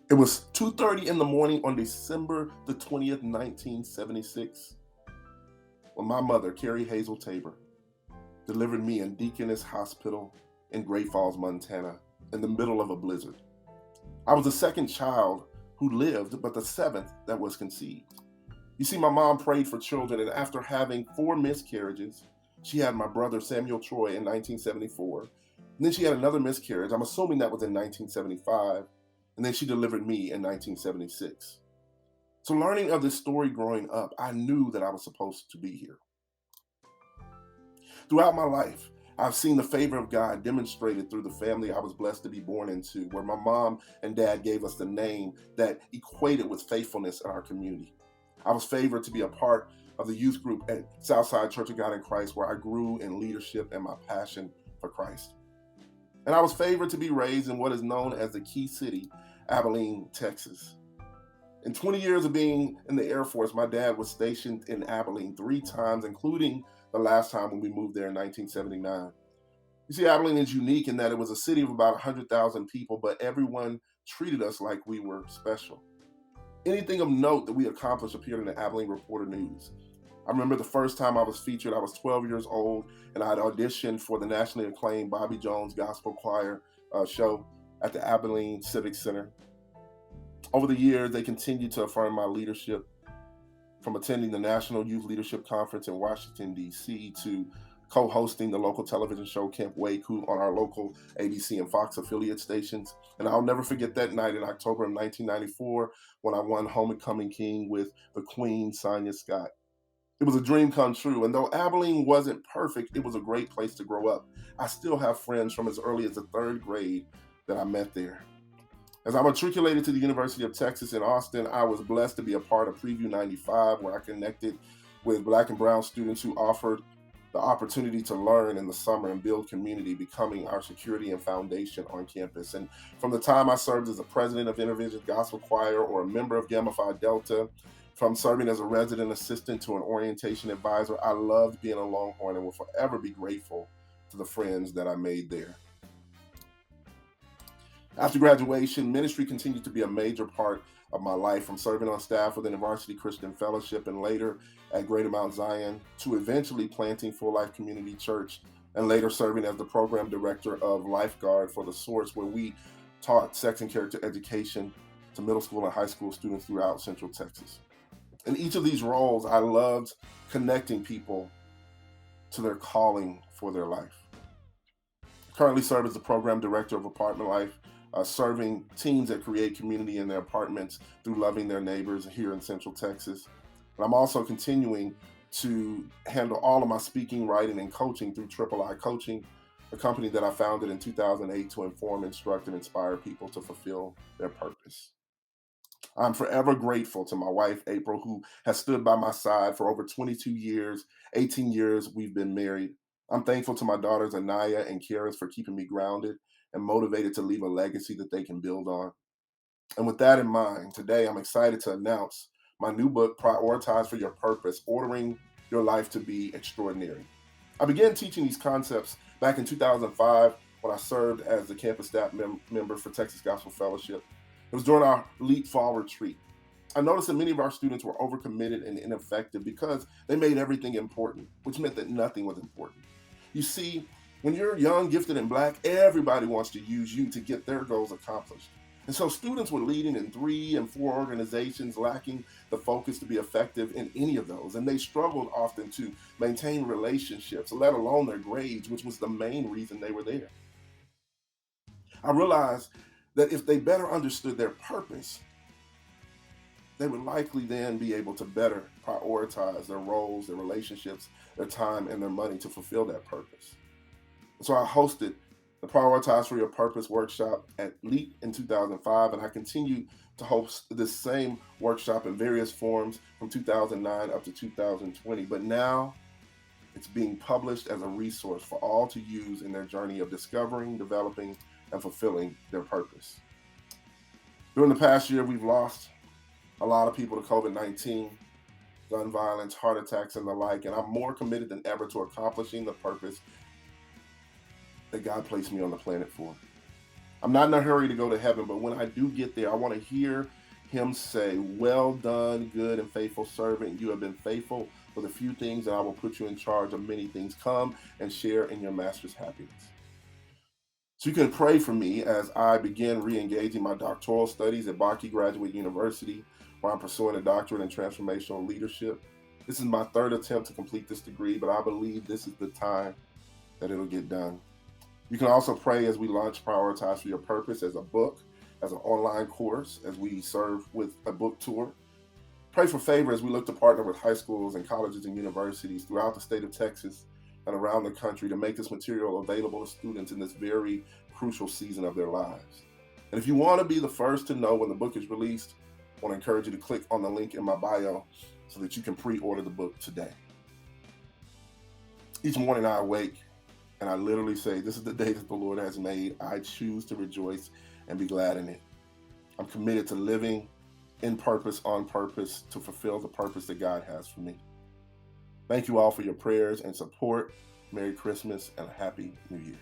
It was 2:30 in the morning on December the 20th, 1976, when my mother, Carrie Hazel Tabor, delivered me in Deaconess Hospital in Great Falls, Montana, in the middle of a blizzard. I was the second child who lived, but the seventh that was conceived. You see, my mom prayed for children, and after having 4 miscarriages, she had my brother Samuel Troy in 1974. And then she had another miscarriage. I'm assuming that was in 1975. And then she delivered me in 1976. So, learning of this story growing up, I knew that I was supposed to be here. Throughout my life, I've seen the favor of God demonstrated through the family I was blessed to be born into, where my mom and dad gave us the name that equated with faithfulness in our community. I was favored to be a part of the youth group at Southside Church of God in Christ, where I grew in leadership and my passion for Christ. And I was favored to be raised in what is known as the Key City, Abilene, Texas. In 20 years of being in the Air Force, my dad was stationed in Abilene 3 times, including the last time when we moved there in 1979. You see, Abilene is unique in that it was a city of about 100,000 people, but everyone treated us like we were special. Anything of note that we accomplished appeared in the Abilene Reporter News. I remember the first time I was featured, I was 12 years old, and I had auditioned for the nationally acclaimed Bobby Jones Gospel Choir show at the Abilene Civic Center. Over the years, they continued to affirm my leadership, from attending the National Youth Leadership Conference in Washington, D.C., to co-hosting the local television show Camp Waku on our local ABC and Fox affiliate stations. And I'll never forget that night in October of 1994 when I won Homecoming King with the Queen, Sonia Scott. It was a dream come true, and though Abilene wasn't perfect, it was a great place to grow up. I still have friends from as early as the third grade that I met there. As I matriculated to the University of Texas in Austin, I was blessed to be a part of Preview 95, where I connected with Black and brown students who offered the opportunity to learn in the summer and build community, becoming our security and foundation on campus. And from the time I served as a president of Intervision Gospel Choir or a member of Gamma Phi Delta, from serving as a resident assistant to an orientation advisor, I loved being a Longhorn and will forever be grateful to the friends that I made there. After graduation, ministry continued to be a major part of my life, from serving on staff within the Varsity Christian Fellowship and later at Greater Mount Zion, to eventually planting Full Life Community Church and later serving as the program director of Lifeguard for the Source, where we taught sex and character education to middle school and high school students throughout Central Texas. In each of these roles, I loved connecting people to their calling for their life. I currently serve as the program director of Apartment Life, serving teams that create community in their apartments through loving their neighbors here in Central Texas. And I'm also continuing to handle all of my speaking, writing, and coaching through Triple I Coaching, a company that I founded in 2008 to inform, instruct, and inspire people to fulfill their purpose. I'm forever grateful to my wife, April, who has stood by my side for over 22 years, 18 years we've been married. I'm thankful to my daughters, Anaya and Karis, for keeping me grounded and motivated to leave a legacy that they can build on. And with that in mind, today I'm excited to announce my new book, Prioritize for Your Purpose, Ordering Your Life to Be Extraordinary. I began teaching these concepts back in 2005 when I served as the campus staff member for Texas Gospel Fellowship. It was during our Leap Fall retreat. I noticed that many of our students were overcommitted and ineffective because they made everything important, which meant that nothing was important. You see, when you're young, gifted, and Black, everybody wants to use you to get their goals accomplished. And so students were leading in 3 and 4 organizations, lacking the focus to be effective in any of those. And they struggled often to maintain relationships, let alone their grades, which was the main reason they were there. I realized that if they better understood their purpose, they would likely then be able to better prioritize their roles, their relationships, their time, and their money to fulfill that purpose. So I hosted the Prioritize for Your Purpose workshop at LEAP in 2005, and I continue to host this same workshop in various forms from 2009 up to 2020. But now it's being published as a resource for all to use in their journey of discovering, developing, and fulfilling their purpose. During the past year, we've lost a lot of people to COVID-19, gun violence, heart attacks, and the like, and I'm more committed than ever to accomplishing the purpose that God placed me on the planet for. I'm not in a hurry to go to heaven, but when I do get there, I want to hear him say, "Well done, good and faithful servant. You have been faithful for the few things, and I will put you in charge of many things. Come and share in your master's happiness." So you can pray for me as I begin re-engaging my doctoral studies at Baki Graduate University, where I'm pursuing a doctorate in transformational leadership. This is my third attempt to complete this degree, but I believe this is the time that it'll get done. You can also pray as we launch Prioritize for Your Purpose as a book, as an online course, as we serve with a book tour. Pray for favor as we look to partner with high schools and colleges and universities throughout the state of Texas and around the country to make this material available to students in this very crucial season of their lives. And if you want to be the first to know when the book is released, I want to encourage you to click on the link in my bio so that you can pre-order the book today. Each morning I awake and I literally say, "This is the day that the Lord has made. I choose to rejoice and be glad in it." I'm committed to living in purpose, on purpose, to fulfill the purpose that God has for me. Thank you all for your prayers and support. Merry Christmas and a Happy New Year.